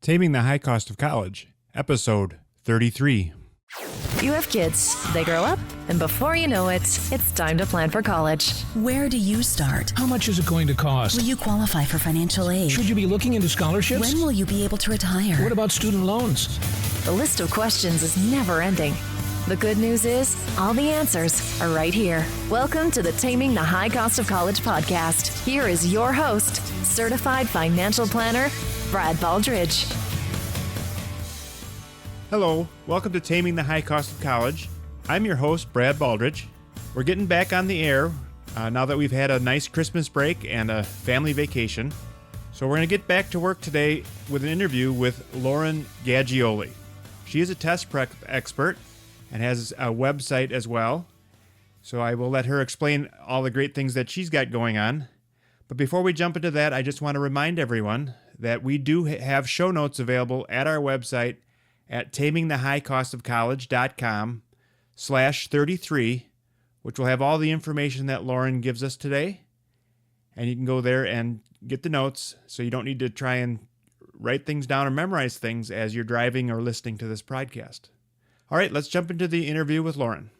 Taming the High Cost of College, Episode 33. You have kids, they grow up, and before you know it, it's time to plan for college. Where do you start? How much is it going to cost? Will you qualify for financial aid? Should you be looking into scholarships? When will you be able to retire? What about student loans? The list of questions is never ending. The good news is, all the answers are right here. Welcome to the Taming the High Cost of College podcast. Here is your host, certified financial planner, Brad Baldridge. Hello, welcome to Taming the High Cost of College. I'm your host, Brad Baldridge. We're getting back on the air now that we've had a nice Christmas break and a family vacation. So we're going to get back to work today with an interview with Lauren Gaggioli. She is a test prep expert and has a website as well. So I will let her explain all the great things that she's got going on. But before we jump into that, I just want to remind everyone that we do have show notes available at our website at tamingthehighcostofcollege.com/33, which will have all the information that Lauren gives us today. And you can go there and get the notes so you don't need to try and write things down or memorize things as you're driving or listening to this podcast. All right, let's jump into the interview with Lauren.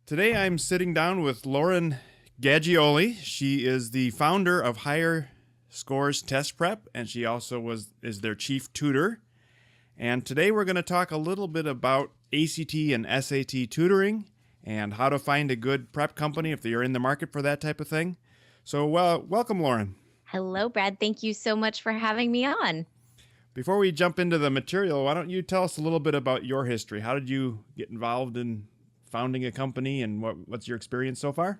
Today I'm sitting down with Lauren Gaggioli. She is the founder of Higher Scores Test Prep, and she also is their chief tutor. And today we're going to talk a little bit about ACT and SAT tutoring and how to find a good prep company if you're in the market for that type of thing. So welcome, Lauren. Hello, Brad. Thank you so much for having me on. Before we jump into the material, why don't you tell us a little bit about your history? How did you get involved in founding a company, and what's your experience so far?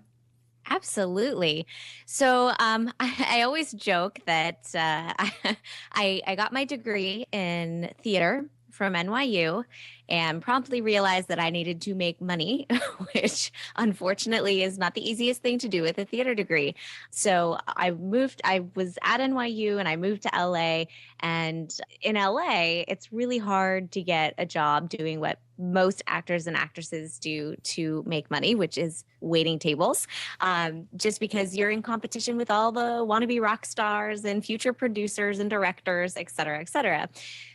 Absolutely. So I always joke that I got my degree in theater from NYU and promptly realized that I needed to make money, which unfortunately is not the easiest thing to do with a theater degree. So I was at NYU and I moved to LA, and in LA, it's really hard to get a job doing what most actors and actresses do to make money, which is waiting tables, just because you're in competition with all the wannabe rock stars and future producers and directors, et cetera, et cetera.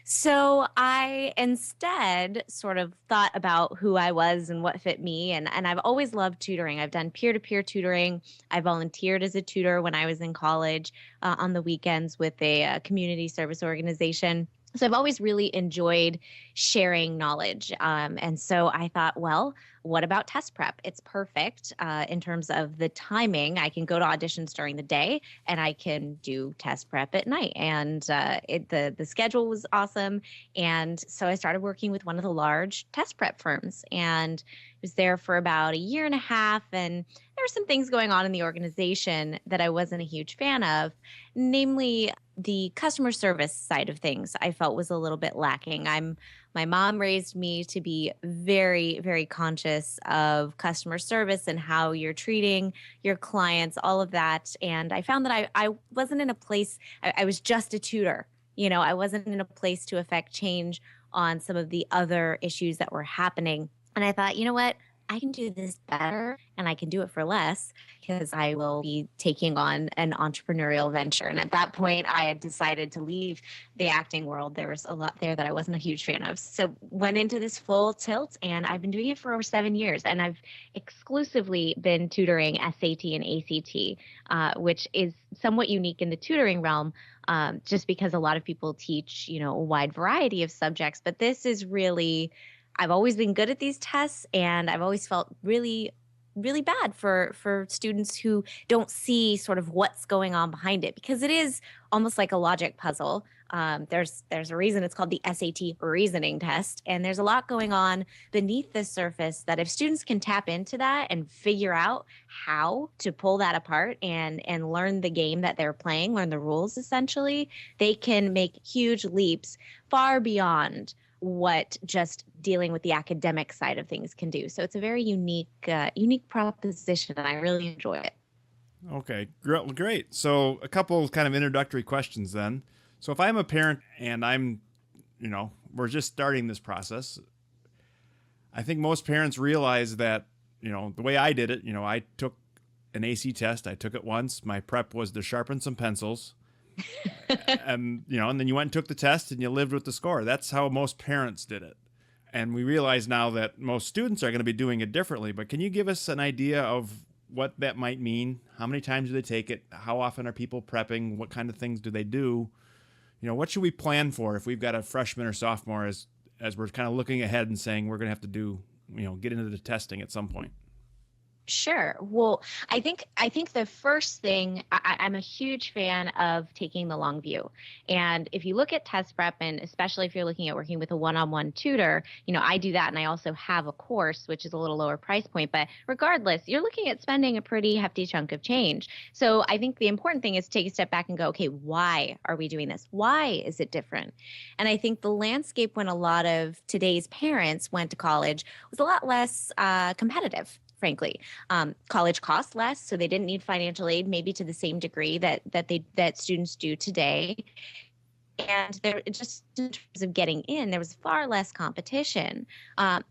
So I instead sort of thought about who I was and what fit me. And I've always loved tutoring. I've done peer-to-peer tutoring. I volunteered as a tutor when I was in college on the weekends with a community service organization. So I've always really enjoyed sharing knowledge. And so I thought, well, what about test prep? It's perfect in terms of the timing. I can go to auditions during the day and I can do test prep at night. And the schedule was awesome. And so I started working with one of the large test prep firms and was there for about a year and a half. And there were some things going on in the organization that I wasn't a huge fan of, namely the customer service side of things I felt was a little bit lacking. My mom raised me to be very, very conscious of customer service and how you're treating your clients, all of that. And I found that I wasn't in a place, I was just a tutor. You know, I wasn't in a place to affect change on some of the other issues that were happening. And I thought, you know what? I can do this better and I can do it for less because I will be taking on an entrepreneurial venture. And at that point, I had decided to leave the acting world. There was a lot there that I wasn't a huge fan of. So went into this full tilt, and I've been doing it for over 7 years. And I've exclusively been tutoring SAT and ACT, which is somewhat unique in the tutoring realm, just because a lot of people teach, you know, a wide variety of subjects. But this is really, I've always been good at these tests, and I've always felt really, really bad for students who don't see sort of what's going on behind it, because it is almost like a logic puzzle. There's a reason it's called the SAT reasoning test, and there's a lot going on beneath the surface that if students can tap into that and figure out how to pull that apart and learn the game that they're playing, learn the rules essentially, they can make huge leaps far beyond what just dealing with the academic side of things can do. So it's a very unique proposition, and I really enjoy it. Okay, great. So a couple of kind of introductory questions then. So if I'm a parent and we're just starting this process, I think most parents realize that, the way I did it, I took an AC test. I took it once. My prep was to sharpen some pencils. And, and then you went and took the test and you lived with the score. That's how most parents did it. And we realize now that most students are going to be doing it differently. But can you give us an idea of what that might mean? How many times do they take it? How often are people prepping? What kind of things do they do? What should we plan for if we've got a freshman or sophomore as we're kind of looking ahead and saying we're going to have to do, get into the testing at some point? Sure. Well, I think the first thing, I'm a huge fan of taking the long view. And if you look at test prep, and especially if you're looking at working with a one-on-one tutor, I do that. And I also have a course, which is a little lower price point. But regardless, you're looking at spending a pretty hefty chunk of change. So I think the important thing is to take a step back and go, okay, why are we doing this? Why is it different? And I think the landscape when a lot of today's parents went to college was a lot less competitive. Frankly, college costs less, so they didn't need financial aid, maybe to the same degree that students do today. And there, just in terms of getting in, there was far less competition.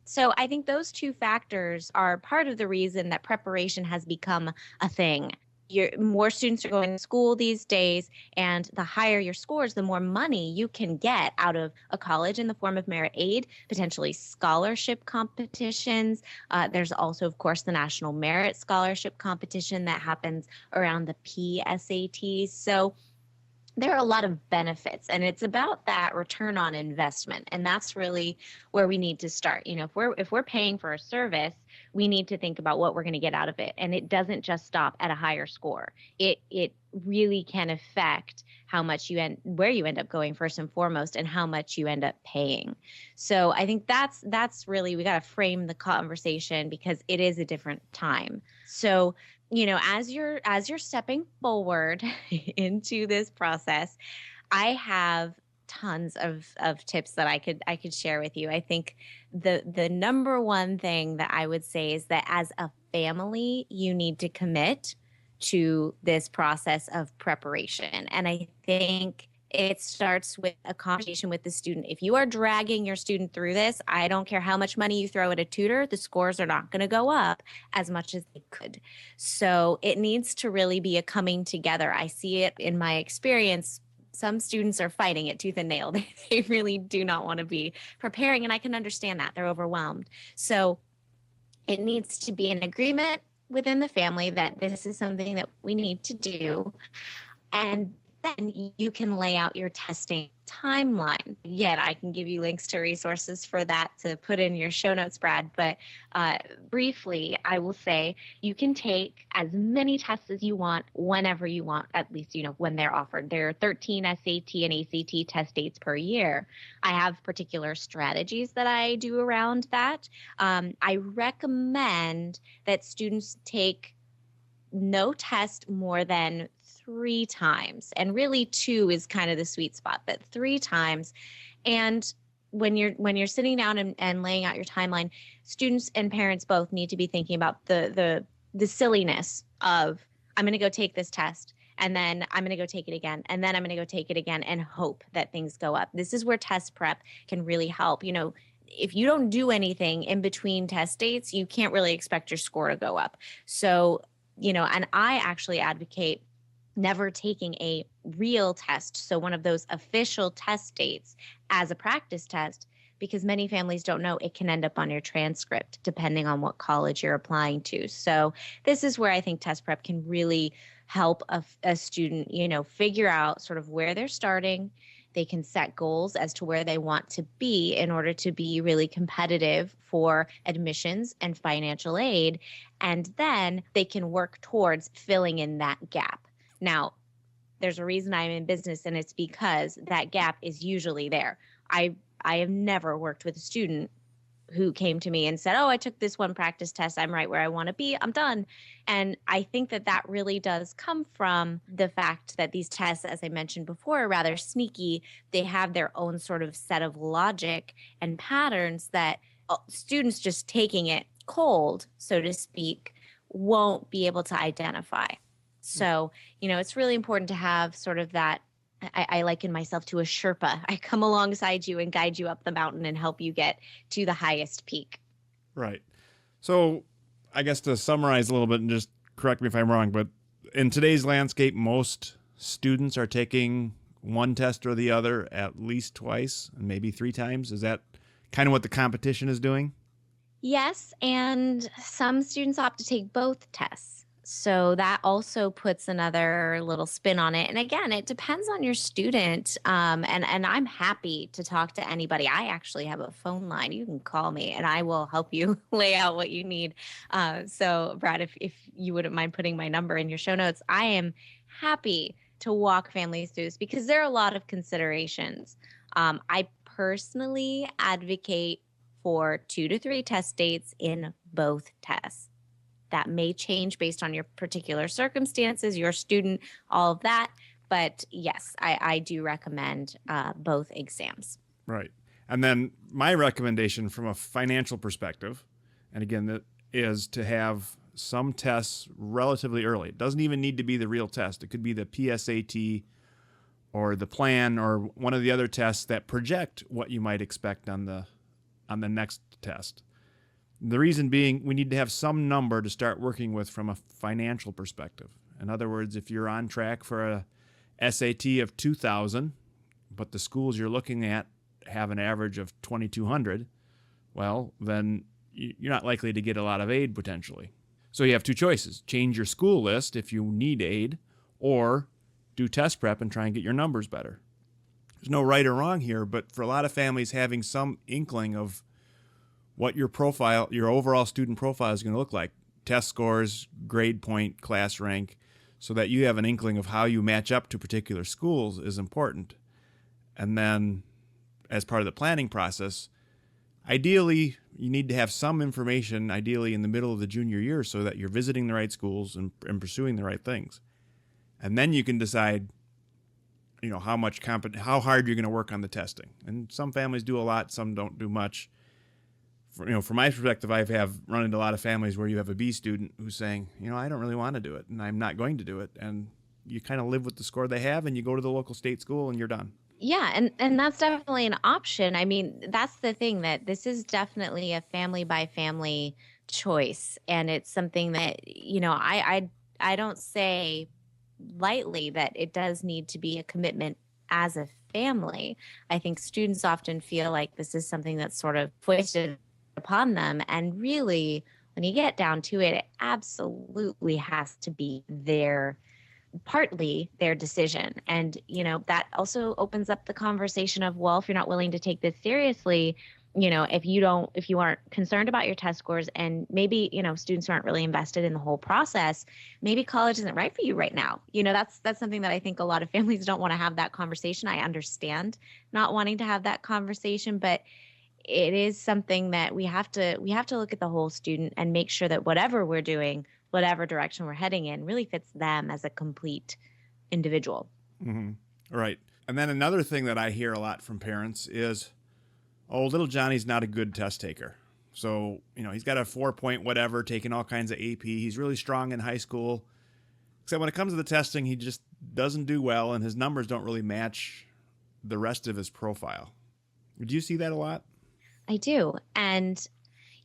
So I think those two factors are part of the reason that preparation has become a thing. More students are going to school these days, and the higher your scores, the more money you can get out of a college in the form of merit aid, potentially scholarship competitions. There's also, of course, the National Merit Scholarship Competition that happens around the PSATs. So there are a lot of benefits, and it's about that return on investment. And that's really where we need to start. If we're paying for a service, we need to think about what we're going to get out of it. And it doesn't just stop at a higher score. It really can affect how much where you end up going first and foremost, and how much you end up paying. So I think that's really, we got to frame the conversation because it is a different time. So as you're stepping forward into this process, I have tons of tips that I could share with you. I think the number one thing that I would say is that as a family, you need to commit to this process of preparation. And I think it starts with a conversation with the student. If you are dragging your student through this, I don't care how much money you throw at a tutor, the scores are not going to go up as much as they could. So it needs to really be a coming together. I see it in my experience. Some students are fighting it tooth and nail. They really do not want to be preparing, and I can understand that. They're overwhelmed. So it needs to be an agreement within the family that this is something that we need to do. And then you can lay out your testing timeline. Yet I can give you links to resources for that to put in your show notes, Brad. But briefly, I will say you can take as many tests as you want whenever you want, at least, when they're offered. There are 13 SAT and ACT test dates per year. I have particular strategies that I do around that. I recommend that students take no test more than 3 times, and really 2 is kind of the sweet spot, but 3 times. And when you're sitting down and laying out your timeline, students and parents both need to be thinking about the silliness of, I'm going to go take this test, and then I'm going to go take it again, and then I'm going to go take it again, and hope that things go up. This is where test prep can really help. If you don't do anything in between test dates, you can't really expect your score to go up. So, and I actually advocate never taking a real test, so one of those official test dates, as a practice test, because many families don't know it can end up on your transcript depending on what college you're applying to. So this is where I think test prep can really help a student, figure out sort of where they're starting. They can set goals as to where they want to be in order to be really competitive for admissions and financial aid. And then they can work towards filling in that gap. Now, there's a reason I'm in business, and it's because that gap is usually there. I have never worked with a student who came to me and said, oh, I took this one practice test, I'm right where I want to be, I'm done. And I think that really does come from the fact that these tests, as I mentioned before, are rather sneaky. They have their own sort of set of logic and patterns that students just taking it cold, so to speak, won't be able to identify. So, it's really important to have sort of that. I liken myself to a Sherpa. I come alongside you and guide you up the mountain and help you get to the highest peak. Right. So I guess to summarize a little bit, and just correct me if I'm wrong, but in today's landscape, most students are taking one test or the other at least twice and maybe 3 times? Is that kind of what the competition is doing? Yes, and some students opt to take both tests. So that also puts another little spin on it. And again, it depends on your student. And I'm happy to talk to anybody. I actually have a phone line. You can call me and I will help you lay out what you need. So Brad, if you wouldn't mind putting my number in your show notes, I am happy to walk families through this because there are a lot of considerations. I personally advocate for 2 to 3 test dates in both tests. That may change based on your particular circumstances, your student, all of that. But yes, I do recommend both exams. Right. And then my recommendation from a financial perspective, and again, that is to have some tests relatively early. It doesn't even need to be the real test. It could be the PSAT or the plan or one of the other tests that project what you might expect on the next test. The reason being, we need to have some number to start working with from a financial perspective. In other words, if you're on track for a SAT of 2,000, but the schools you're looking at have an average of 2,200, well, then you're not likely to get a lot of aid potentially. So you have 2 choices. Change your school list if you need aid, or do test prep and try and get your numbers better. There's no right or wrong here, but for a lot of families, having some inkling of what your profile, your overall student profile is going to look like, test scores, grade point, class rank, so that you have an inkling of how you match up to particular schools is important. And then as part of the planning process, ideally, you need to have some information, ideally in the middle of the junior year, so that you're visiting the right schools and pursuing the right things. And then you can decide, how hard you're going to work on the testing. And some families do a lot, some don't do much. From my perspective, I have run into a lot of families where you have a B student who's saying, I don't really want to do it, and I'm not going to do it. And you kind of live with the score they have, and you go to the local state school, and you're done. Yeah, and that's definitely an option. I mean, that's the thing, that this is definitely a family by family choice, and it's something that I don't say lightly that it does need to be a commitment as a family. I think students often feel like this is something that's sort of foisted upon them, and really, when you get down to it, it absolutely has to be partly their decision. And that also opens up the conversation of, well, if you're not willing to take this seriously, if you aren't concerned about your test scores, and maybe students aren't really invested in the whole process, maybe college isn't right for you right now. That's something that I think a lot of families don't want to have that conversation. I understand not wanting to have that conversation, but it is something that we have to look at the whole student and make sure that whatever we're doing, whatever direction we're heading in, really fits them as a complete individual. Mm-hmm. Right. And then another thing that I hear a lot from parents is, little Johnny's not a good test taker. So, he's got a 4-point whatever, taking all kinds of AP. He's really strong in high school. Except when it comes to the testing, he just doesn't do well, and his numbers don't really match the rest of his profile. Do you see that a lot? I do. And,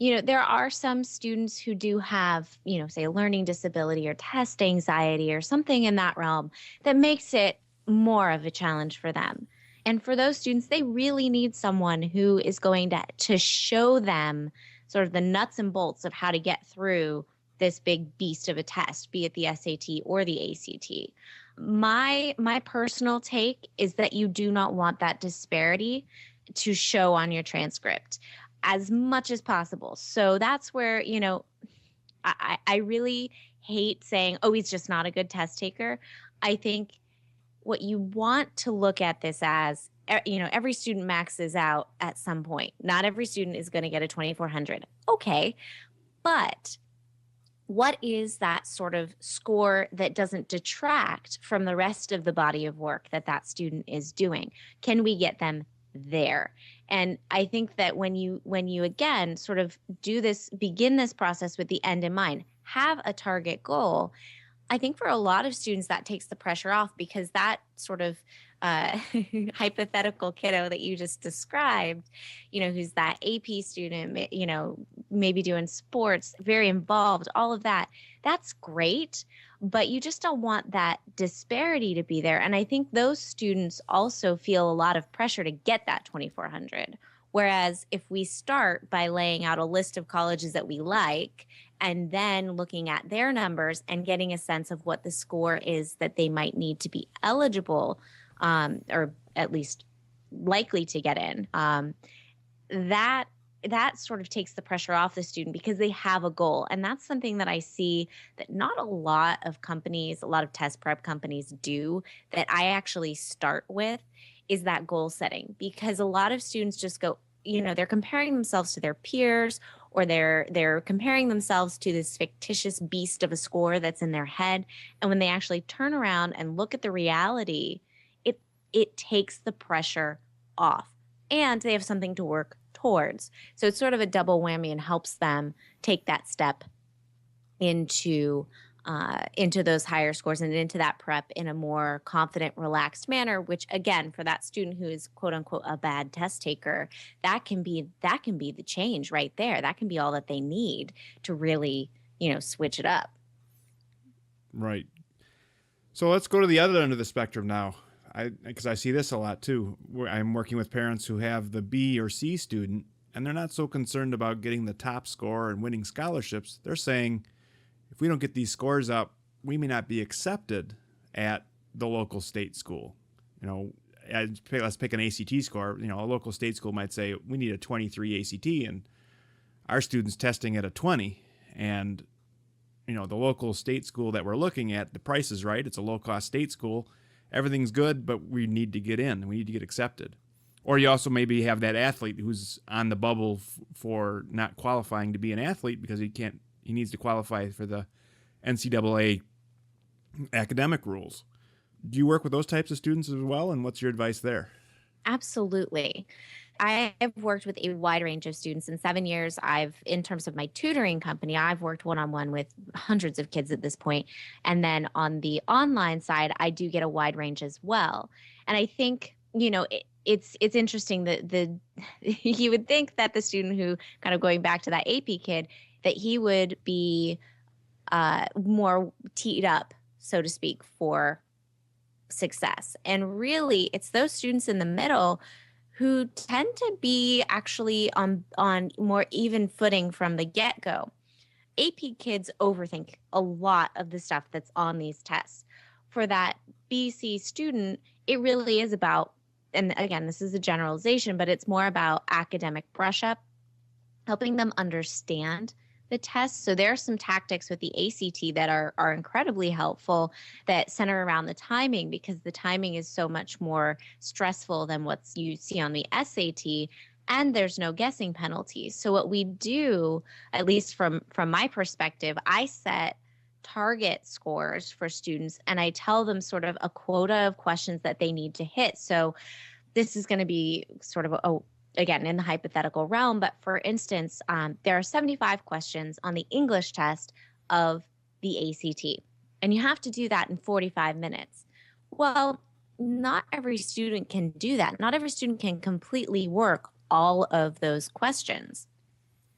there are some students who do have, say a learning disability or test anxiety or something in that realm that makes it more of a challenge for them. And for those students, they really need someone who is going to show them sort of the nuts and bolts of how to get through this big beast of a test, be it the SAT or the ACT. My personal take is that you do not want that disparity to show on your transcript as much as possible. So that's where, I really hate saying, he's just not a good test taker. I think what you want to look at this as, every student maxes out at some point. Not every student is going to get a 2,400. Okay. But what is that sort of score that doesn't detract from the rest of the body of work that student is doing? Can we get them there? And I think that when you again sort of begin this process with the end in mind, have a target goal, I think for a lot of students that takes the pressure off, because that sort of hypothetical kiddo that you just described, who's that AP student, maybe doing sports, very involved, all of that, that's great. but you just don't want that disparity to be there. And I think those students also feel a lot of pressure to get that 2,400. Whereas if we start by laying out a list of colleges that we like, and then looking at their numbers and getting a sense of what the score is that they might need to be eligible, or at least likely to get in, that sort of takes the pressure off the student because they have a goal. And that's something that I see that not a lot of companies, a lot of test prep companies do, that I actually start with, is that goal setting. Because a lot of students just go, they're comparing themselves to their peers, or they're comparing themselves to this fictitious beast of a score that's in their head. And when they actually turn around and look at the reality, it takes the pressure off, and they have something to work towards. So it's sort of a double whammy and helps them take that step into those higher scores and into that prep in a more confident, relaxed manner, which again, for that student who is quote unquote a bad test taker, that can be the change right there. That can be all that they need to really, switch it up. Right. So let's go to the other end of the spectrum now. Because I see this a lot too. I'm working with parents who have the B or C student, and they're not so concerned about getting the top score and winning scholarships. They're saying, if we don't get these scores up, we may not be accepted at the local state school. Let's pick an ACT score. A local state school might say, we need a 23 ACT, and our student's testing at a 20. And, the local state school that we're looking at, the price is right. It's a low-cost state school. Everything's good, but we need to get in. We need to get accepted. Or you also maybe have that athlete who's on the bubble for not qualifying to be an athlete because he needs to qualify for the NCAA academic rules. Do you work with those types of students as well? And what's your advice there? Absolutely. I have worked with a wide range of students in 7 years. In terms of my tutoring company, I've worked one-on-one with hundreds of kids at this point. And then on the online side, I do get a wide range as well. And I think, it's interesting that you would think that the student who, kind of going back to that AP kid, that he would be more teed up, so to speak, for success. And really, it's those students in the middle who tend to be actually on more even footing from the get-go. AP kids overthink a lot of the stuff that's on these tests. For that BC student, it really is about, and again, this is a generalization, but it's more about academic brush up, helping them understand the test. So there are some tactics with the ACT that are incredibly helpful that center around the timing, because the timing is so much more stressful than what you see on the SAT, and there's no guessing penalties. So what we do, at least from my perspective, I set target scores for students, and I tell them sort of a quota of questions that they need to hit. So this is going to be sort of again, in the hypothetical realm, but for instance, there are 75 questions on the English test of the ACT, and you have to do that in 45 minutes. Well, not every student can do that. Not every student can completely work all of those questions.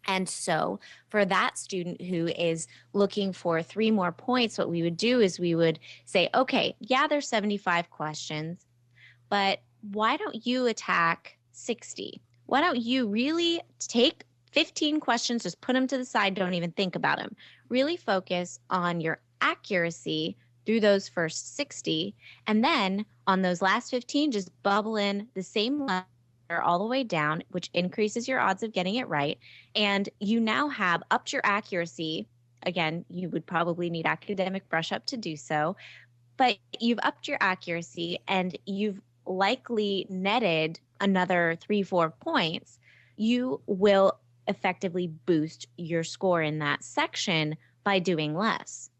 And so for that student who is looking for 3 more points, what we would do is we would say, okay, yeah, there's 75 questions, but why don't you attack 60? Why don't you really take 15 questions, just put them to the side, don't even think about them. Really focus on your accuracy through those first 60, and then on those last 15, just bubble in the same letter all the way down, which increases your odds of getting it right. And you now have upped your accuracy. Again, you would probably need academic brush up to do so, but you've upped your accuracy and you've likely netted another 3-4 points. You will effectively boost your score in that section by doing less.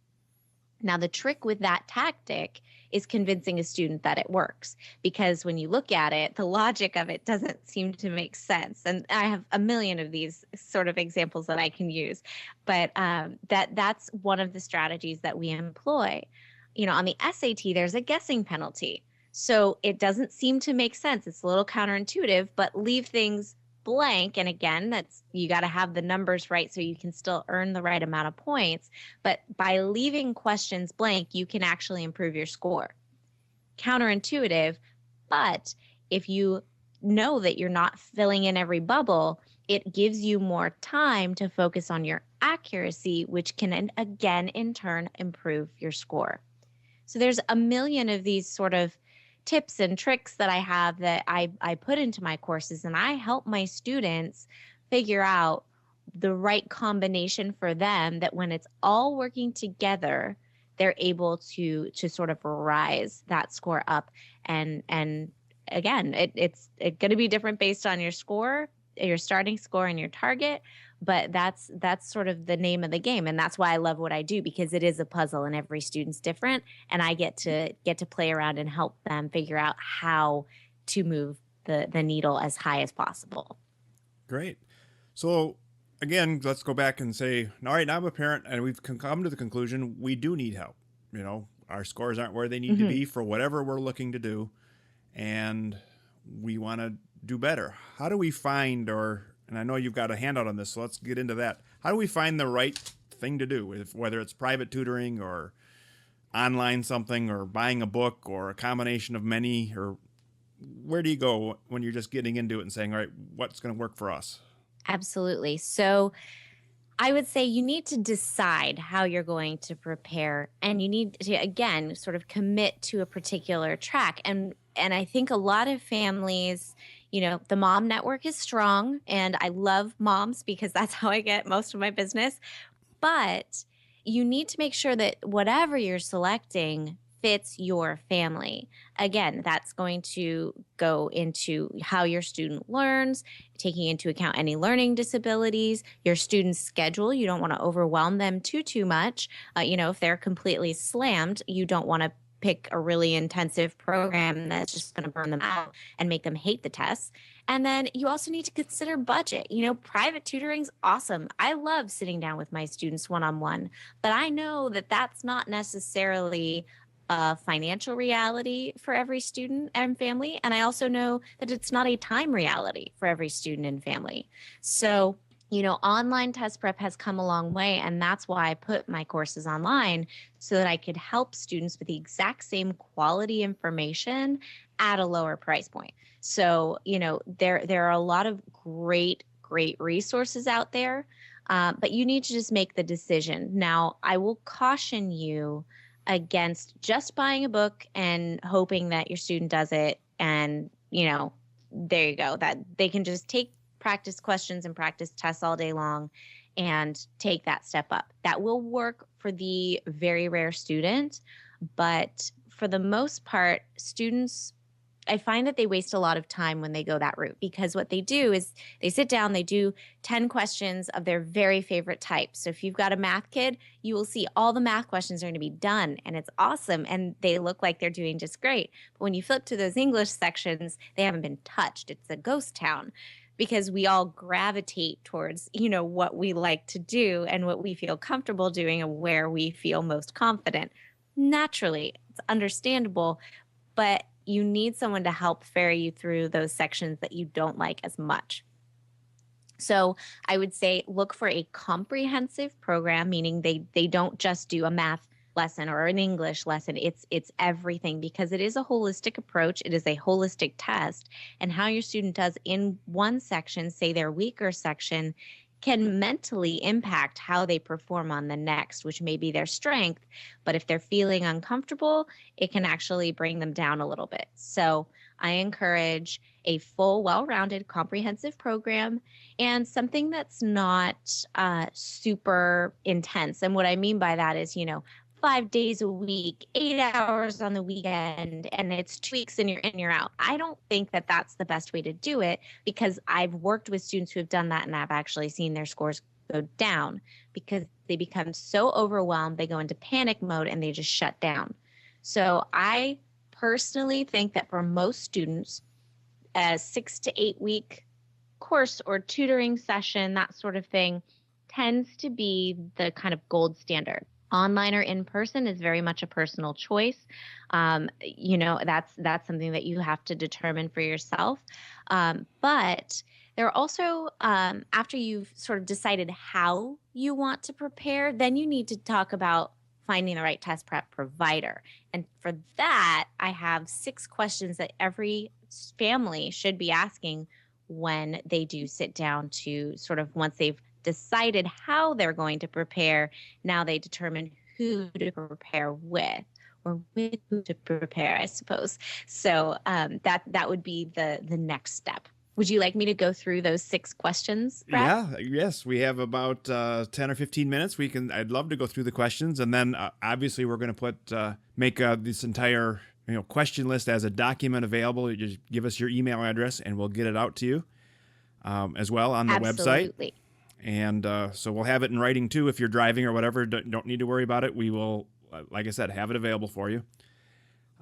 Now, the trick with that tactic is convincing a student that it works, because when you look at it, the logic of it doesn't seem to make sense. And I have a million of these sort of examples that I can use, but that's one of the strategies that we employ. On the SAT, there's a guessing penalty. So it doesn't seem to make sense. It's a little counterintuitive, but leave things blank, and again, that's you got to have the numbers right so you can still earn the right amount of points, but by leaving questions blank, you can actually improve your score. Counterintuitive, but if you know that you're not filling in every bubble, it gives you more time to focus on your accuracy, which can again in turn improve your score. So there's a million of these sort of tips and tricks that I have that I put into my courses, and I help my students figure out the right combination for them, that when it's all working together, they're able to sort of rise that score up. And again, it's going to be different based on your score, your starting score and your target, but that's sort of the name of the game. And that's why I love what I do, because it is a puzzle and every student's different, and I get to play around and help them figure out how to move the needle as high as possible. Great. So again, let's go back and say, all right, now I'm a parent and we've come to the conclusion we do need help. Our scores aren't where they need to be for whatever we're looking to do, and we want to do better. How do we find, and I know you've got a handout on this, so let's get into that. How do we find the right thing to do, whether it's private tutoring or online something or buying a book or a combination of many, or where do you go when you're just getting into it and saying, all right, what's going to work for us? Absolutely. So I would say you need to decide how you're going to prepare, and you need to, again, sort of commit to a particular track. And I think a lot of families, the mom network is strong, and I love moms because that's how I get most of my business. But you need to make sure that whatever you're selecting fits your family. Again, that's going to go into how your student learns, taking into account any learning disabilities, your student's schedule. You don't want to overwhelm them too much. If they're completely slammed, you don't want to pick a really intensive program that's just going to burn them out and make them hate the tests. And then you also need to consider budget. Private tutoring's awesome. I love sitting down with my students one-on-one, but I know that that's not necessarily a financial reality for every student and family. And I also know that it's not a time reality for every student and family. So, online test prep has come a long way. And that's why I put my courses online, so that I could help students with the exact same quality information at a lower price point. So, there are a lot of great resources out there, but you need to just make the decision. Now, I will caution you against just buying a book and hoping that your student does it, and there you go, that they can just take practice questions and practice tests all day long and take that step up. That will work for the very rare student, but for the most part, students, I find that they waste a lot of time when they go that route, because what they do is they sit down, they do 10 questions of their very favorite type. So if you've got a math kid, you will see all the math questions are going to be done, and it's awesome, and they look like they're doing just great. But when you flip to those English sections, they haven't been touched. It's a ghost town, because we all gravitate towards, what we like to do and what we feel comfortable doing and where we feel most confident. Naturally, it's understandable, but you need someone to help ferry you through those sections that you don't like as much. So I would say look for a comprehensive program, meaning they don't just do a math lesson or an English lesson. It's everything, because it is a holistic approach. It is a holistic test, and how your student does in one section, say their weaker section, can mentally impact how they perform on the next, which may be their strength. But if they're feeling uncomfortable, it can actually bring them down a little bit. So I encourage a full, well-rounded, comprehensive program, and something that's not super intense. And what I mean by that is, 5 days a week, 8 hours on the weekend, and it's 2 weeks and you're in, you're out. I don't think that that's the best way to do it, because I've worked with students who have done that, and I've actually seen their scores go down because they become so overwhelmed, they go into panic mode and they just shut down. So I personally think that for most students, a 6 to 8 week course or tutoring session, that sort of thing, tends to be the kind of gold standard. Online or in person is very much a personal choice. That's something that you have to determine for yourself. But There are also, after you've sort of decided how you want to prepare, then you need to talk about finding the right test prep provider. And for that, I have 6 questions that every family should be asking when they do sit down to sort of, once they've decided how they're going to prepare, now they determine who to prepare with, or with who to prepare, I suppose. So that would be the next step. Would you like me to go through those 6 questions, Brad? Yeah, yes, we have about 10 or 15 minutes. I'd love to go through the questions, and then obviously we're going to make this entire question list as a document available. You just give us your email address, and we'll get it out to you as well on the website. Absolutely. And so we'll have it in writing too. If you're driving or whatever, don't need to worry about it. We will, like I said, have it available for you.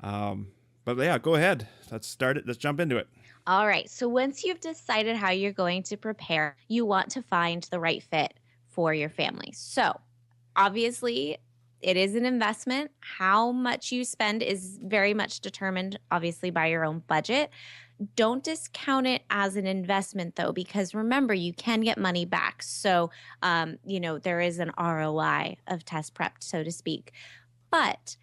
But yeah, go ahead. Let's start it. Let's jump into it. All right. So once you've decided how you're going to prepare, you want to find the right fit for your family. So obviously, it is an investment. How much you spend is very much determined, obviously, by your own budget. Don't discount it as an investment, though, because remember, you can get money back. So, there is an ROI of test prep, so to speak. But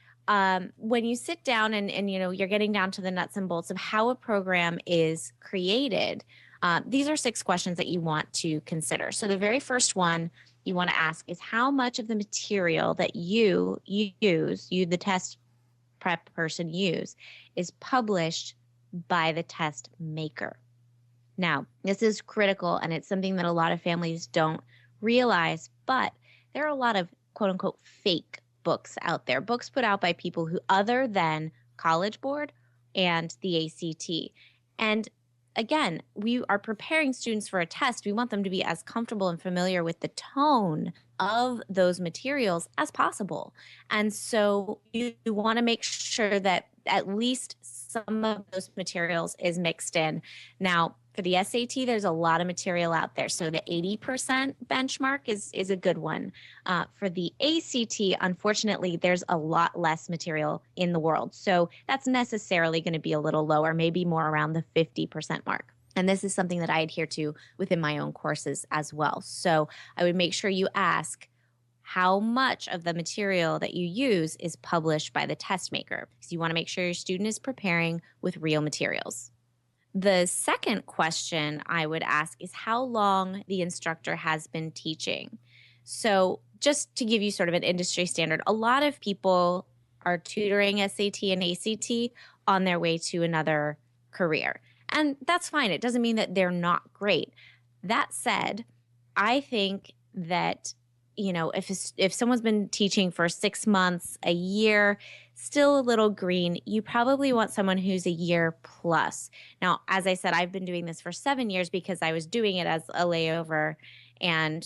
when you sit down and you're getting down to the nuts and bolts of how a program is created, these are 6 questions that you want to consider. So the very first one you want to ask is, how much of the material that you use, the test prep person use, is published by the test maker? Now, this is critical, and it's something that a lot of families don't realize, but there are a lot of quote unquote fake books out there, books put out by people who other than College Board and the ACT. And again, we are preparing students for a test. We want them to be as comfortable and familiar with the tone of those materials as possible. And so you want to make sure that at least some of those materials is mixed in. Now, for the SAT, there's a lot of material out there. So the 80% benchmark is a good one. For the ACT, unfortunately, there's a lot less material in the world. So that's necessarily going to be a little lower, maybe more around the 50% mark. And this is something that I adhere to within my own courses as well. So I would make sure you ask how much of the material that you use is published by the test maker, because you want to make sure your student is preparing with real materials. The second question I would ask is how long the instructor has been teaching. So just to give you sort of an industry standard, a lot of people are tutoring SAT and ACT on their way to another career. And that's fine. It doesn't mean that they're not great. That said, I think that if someone's been teaching for 6 months, a year, still a little green, you probably want someone who's a year plus. Now, as I said, I've been doing this for 7 years because I was doing it as a layover and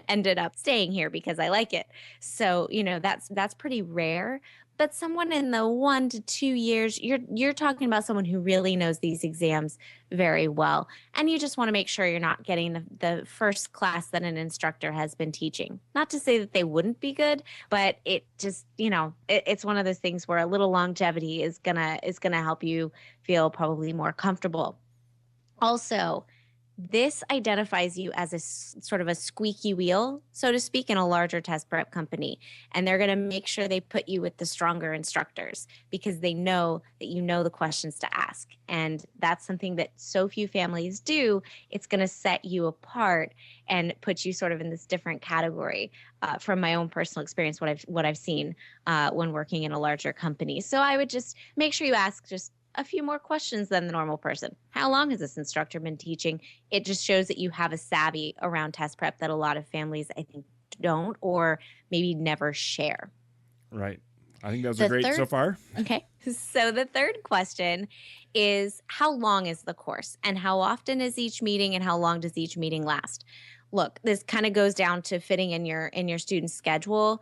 ended up staying here because I like it. So, that's pretty rare. But someone in the 1 to 2 years, you're talking about someone who really knows these exams very well. And you just want to make sure you're not getting the first class that an instructor has been teaching. Not to say that they wouldn't be good, but it just, it's one of those things where a little longevity is gonna help you feel probably more comfortable. Also, this identifies you as a sort of a squeaky wheel, so to speak, in a larger test prep company. And they're going to make sure they put you with the stronger instructors because they know that you know the questions to ask. And that's something that so few families do. It's going to set you apart and put you sort of in this different category from my own personal experience, what I've seen when working in a larger company. So I would just make sure you ask just a few more questions than the normal person. How long has this instructor been teaching? It just shows that you have a savvy around test prep that a lot of families, I think, don't or maybe never share. Right. I think those are great so far. Okay. So the third question is, how long is the course and how often is each meeting and how long does each meeting last? Look, this kind of goes down to fitting in your student's schedule.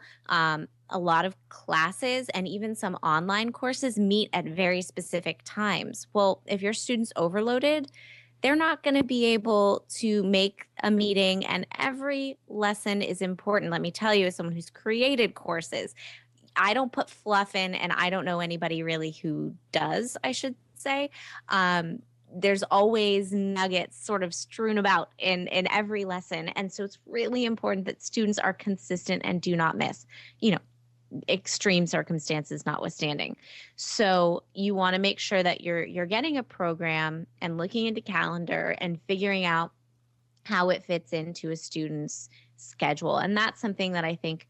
A lot of classes and even some online courses meet at very specific times. Well, if your student's overloaded, they're not going to be able to make a meeting, and every lesson is important. Let me tell you, as someone who's created courses, I don't put fluff in, and I don't know anybody really who does, I should say. there's always nuggets sort of strewn about in every lesson. And so it's really important that students are consistent and do not miss, you know, extreme circumstances notwithstanding. So you want to make sure that you're getting a program and looking into calendar and figuring out how it fits into a student's schedule. And that's something that I think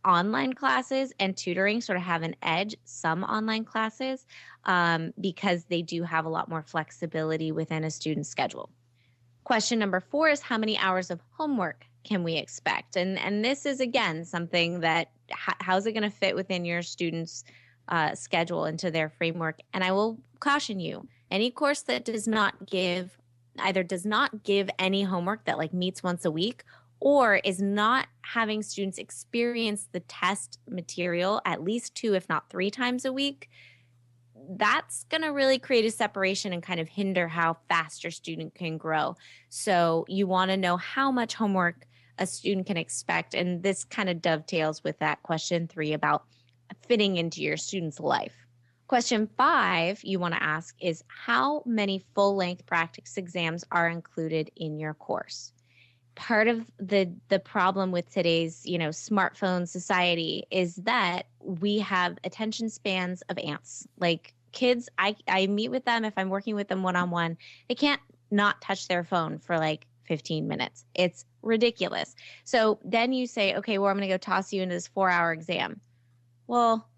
online classes and tutoring sort of have an edge, some online classes, because they do have a lot more flexibility within a student's schedule. Question number 4 is how many hours of homework can we expect? And this is, again, something that how's it going to fit within your student's schedule into their framework? And I will caution you, any course that does not give any homework that like meets once a week, or is not having students experience the test material at least 2, if not 3 times a week, that's going to really create a separation and kind of hinder how fast your student can grow. So you want to know how much homework a student can expect. And this kind of dovetails with that question 3 about fitting into your student's life. Question 5 you want to ask is how many full-length practice exams are included in your course? Part of the problem with today's, smartphone society is that we have attention spans of ants. Like kids, I meet with them, if I'm working with them one-on-one, they can't not touch their phone for like 15 minutes. It's ridiculous. So then you say, okay, well, I'm going to go toss you into this 4-hour exam. Well,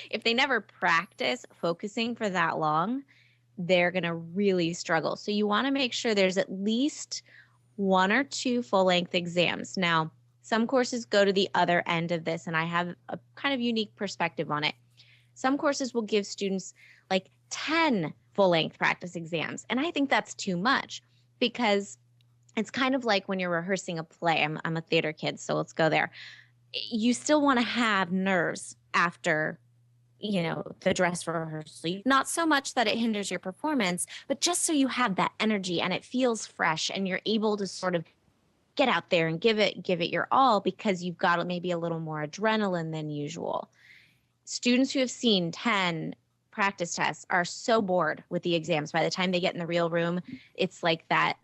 if they never practice focusing for that long, they're going to really struggle. So you want to make sure there's at least 1 or 2 full-length exams. Now, some courses go to the other end of this, and I have a kind of unique perspective on it. Some courses will give students like 10 full-length practice exams, and I think that's too much because it's kind of like when you're rehearsing a play. I'm a theater kid, so let's go there. You still want to have nerves after the dress rehearsal. Not so much that it hinders your performance, but just so you have that energy and it feels fresh and you're able to sort of get out there and give it your all because you've got maybe a little more adrenaline than usual. Students who have seen 10 practice tests are so bored with the exams. By the time they get in the real room, it's like that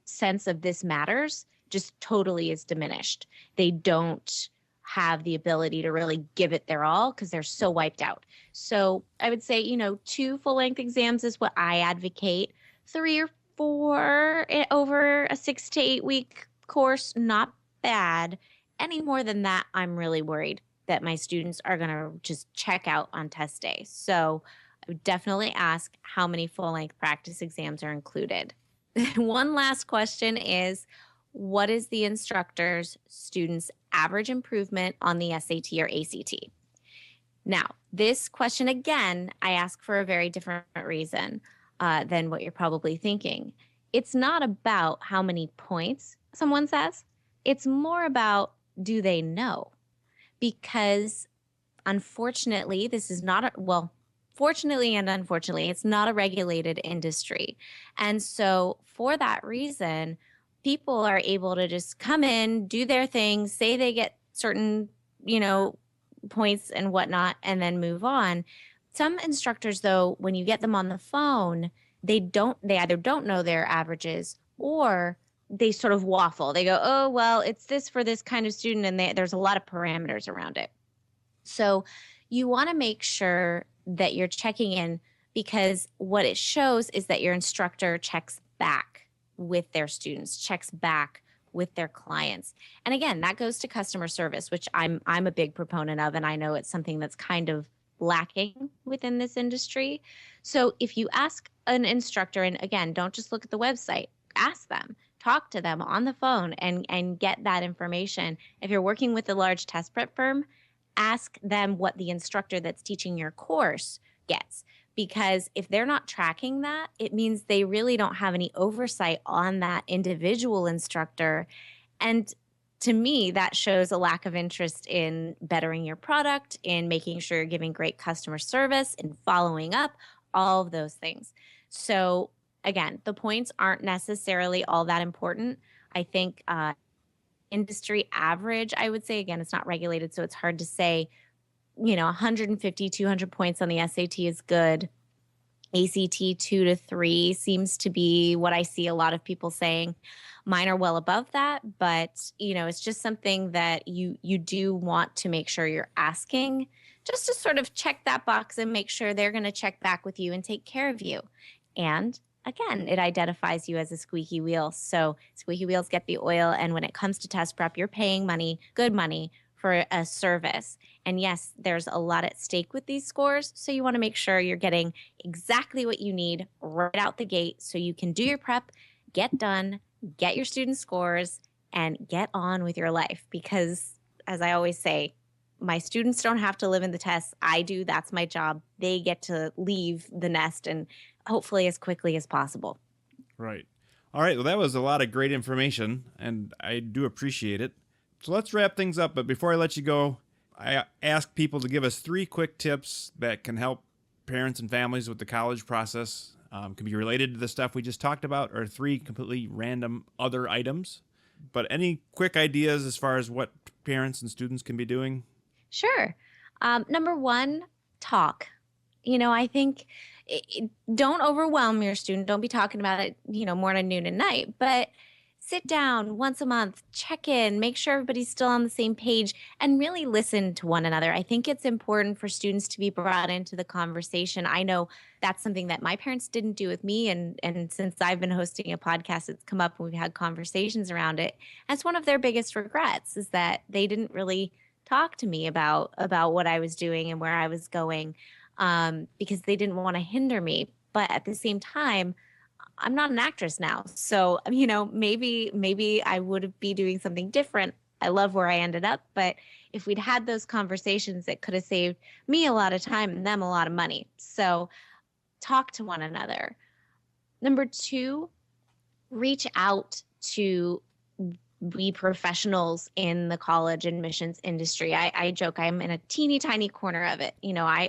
sense of this matters just totally is diminished. They don't have the ability to really give it their all because they're so wiped out. So I would say, 2 full-length exams is what I advocate. 3 or 4 over a 6 to 8 week course, not bad. Any more than that, I'm really worried that my students are going to just check out on test day. So I would definitely ask how many full-length practice exams are included. One last question is, what is the instructor's student's average improvement on the SAT or ACT? Now, this question, again, I ask for a very different reason than what you're probably thinking. It's not about how many points someone says. It's more about, do they know? Because unfortunately, fortunately and unfortunately, it's not a regulated industry. And so for that reason, people are able to just come in, do their thing, say they get certain, points and whatnot, and then move on. Some instructors, though, when you get them on the phone, they either don't know their averages or they sort of waffle. They go, oh, well, it's this for this kind of student, and there's a lot of parameters around it. So you want to make sure that you're checking in, because what it shows is that your instructor checks back with their students, checks back with their clients. And again, that goes to customer service, which I'm a big proponent of, and I know it's something that's kind of lacking within this industry. So if you ask an instructor, and again, don't just look at the website, ask them, talk to them on the phone and get that information. If you're working with a large test prep firm, ask them what the instructor that's teaching your course gets. Because if they're not tracking that, it means they really don't have any oversight on that individual instructor. And to me, that shows a lack of interest in bettering your product, in making sure you're giving great customer service, in following up, all of those things. So again, the points aren't necessarily all that important. I think industry average, I would say, again, it's not regulated, so it's hard to say, 150, 200 points on the SAT is good. ACT 2 to 3 seems to be what I see a lot of people saying. Mine are well above that, but it's just something that you do want to make sure you're asking, just to sort of check that box and make sure they're going to check back with you and take care of you. And again, it identifies you as a squeaky wheel. So squeaky wheels get the oil, and when it comes to test prep, you're paying money, good money, for a service. And yes, there's a lot at stake with these scores. So you want to make sure you're getting exactly what you need right out the gate so you can do your prep, get done, get your student scores, and get on with your life. Because as I always say, my students don't have to live in the tests. I do. That's my job. They get to leave the nest, and hopefully as quickly as possible. Right. All right. Well, that was a lot of great information, and I do appreciate it. So let's wrap things up. But before I let you go, I ask people to give us 3 quick tips that can help parents and families with the college process. Can be related to the stuff we just talked about, or 3 completely random other items. But any quick ideas as far as what parents and students can be doing? Sure. Number 1, talk. I think don't overwhelm your student. Don't be talking about it, morning, noon, and night. But sit down once a month, check in, make sure everybody's still on the same page, and really listen to one another. I think it's important for students to be brought into the conversation. I know that's something that my parents didn't do with me. And since I've been hosting a podcast, it's come up and we've had conversations around it. And it's one of their biggest regrets is that they didn't really talk to me about what I was doing and where I was going, because they didn't want to hinder me. But at the same time, I'm not an actress now. So, maybe I would be doing something different. I love where I ended up. But if we'd had those conversations, it could have saved me a lot of time and them a lot of money. So talk to one another. Number 2, reach out to be professionals in the college admissions industry. I joke I'm in a teeny tiny corner of it.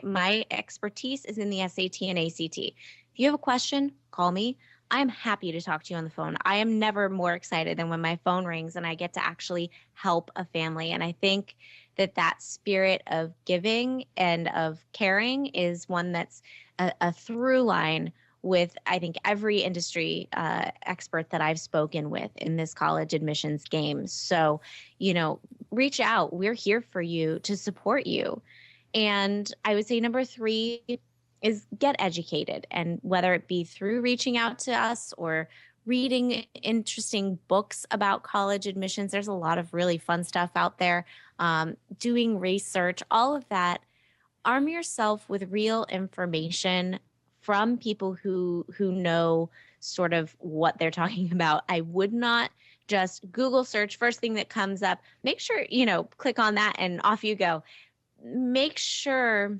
My expertise is in the SAT and ACT. If you have a question, call me. I'm happy to talk to you on the phone. I am never more excited than when my phone rings and I get to actually help a family. And I think that spirit of giving and of caring is one that's a through line with, I think, every industry expert that I've spoken with in this college admissions game. So, reach out. We're here for you to support you. And I would say number 3 is get educated. And whether it be through reaching out to us or reading interesting books about college admissions, there's a lot of really fun stuff out there. Doing research, all of that. Arm yourself with real information from people who know sort of what they're talking about. I would not just Google search first thing that comes up. Make sure, click on that and off you go. Make sure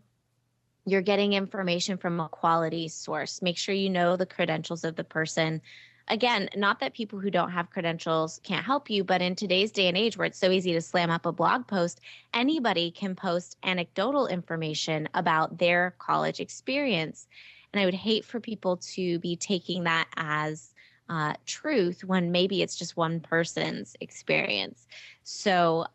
you're getting information from a quality source. Make sure you know the credentials of the person. Again, not that people who don't have credentials can't help you, but in today's day and age where it's so easy to slam up a blog post, anybody can post anecdotal information about their college experience. And I would hate for people to be taking that as truth when maybe it's just one person's experience. So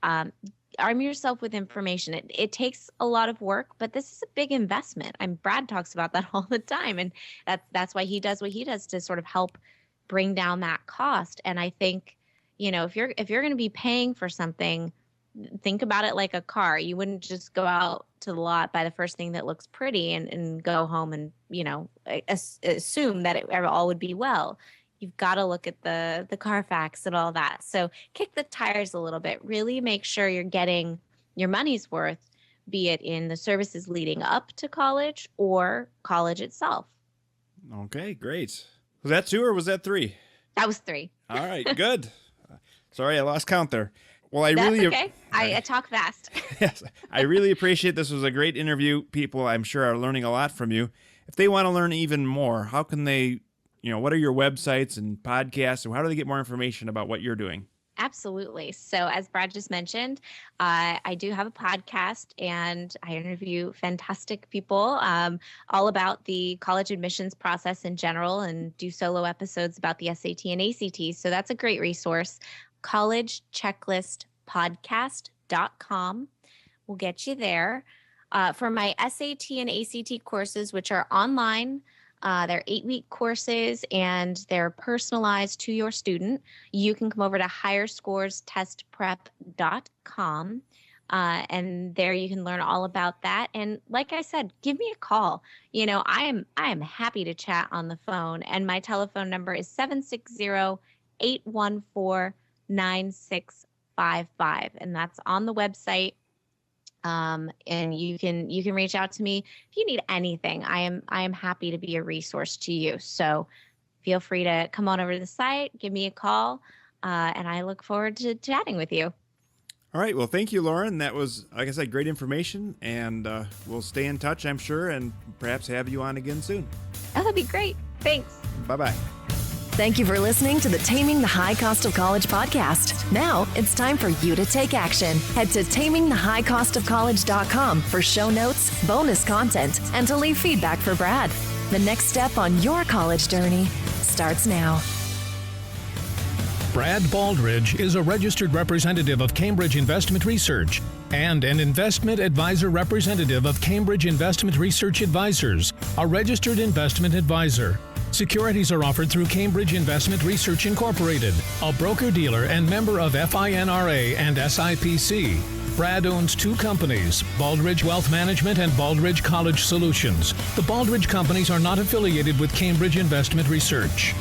arm yourself with information. It takes a lot of work, but this is a big investment. Brad talks about that all the time. And that's why he does what he does to sort of help bring down that cost. And I think, if you're going to be paying for something, think about it like a car. You wouldn't just go out to the lot, buy the first thing that looks pretty and go home and, assume that it all would be well. You've got to look at the Carfax and all that. So kick the tires a little bit. Really make sure you're getting your money's worth, be it in the services leading up to college or college itself. Okay, great. Was that 2 or was that 3? That was 3. All right, good. Sorry, I lost count there. Well, That's okay. I talk fast. Yes, I really appreciate this. Was a great interview. People, I'm sure, are learning a lot from you. If they want to learn even more, how can they, what are your websites and podcasts, and how do they get more information about what you're doing? Absolutely. So as Brad just mentioned, I do have a podcast and I interview fantastic people all about the college admissions process in general and do solo episodes about the SAT and ACT. So that's a great resource. collegechecklistpodcast.com will get you there. For my SAT and ACT courses, which are online, They're 8-week courses and they're personalized to your student. You can come over to higherscorestestprep.com. And there you can learn all about that. And like I said, give me a call. I am happy to chat on the phone. And my telephone number is 760-814-9655. And that's on the website. And you can reach out to me if you need anything. I am happy to be a resource to you. So feel free to come on over to the site, give me a call, and I look forward to chatting with you. All right. Well, thank you, Lauren. That was, like I said, great information, and we'll stay in touch, I'm sure, and perhaps have you on again soon. Oh, that'd be great. Thanks. Bye-bye. Thank you for listening to the Taming the High Cost of College podcast. Now it's time for you to take action. Head to tamingthehighcostofcollege.com for show notes, bonus content, and to leave feedback for Brad. The next step on your college journey starts now. Brad Baldridge is a registered representative of Cambridge Investment Research and an investment advisor representative of Cambridge Investment Research Advisors, a registered investment advisor. Securities are offered through Cambridge Investment Research Incorporated, a broker-dealer and member of FINRA and SIPC. Brad owns 2 companies, Baldridge Wealth Management and Baldridge College Solutions. The Baldridge companies are not affiliated with Cambridge Investment Research.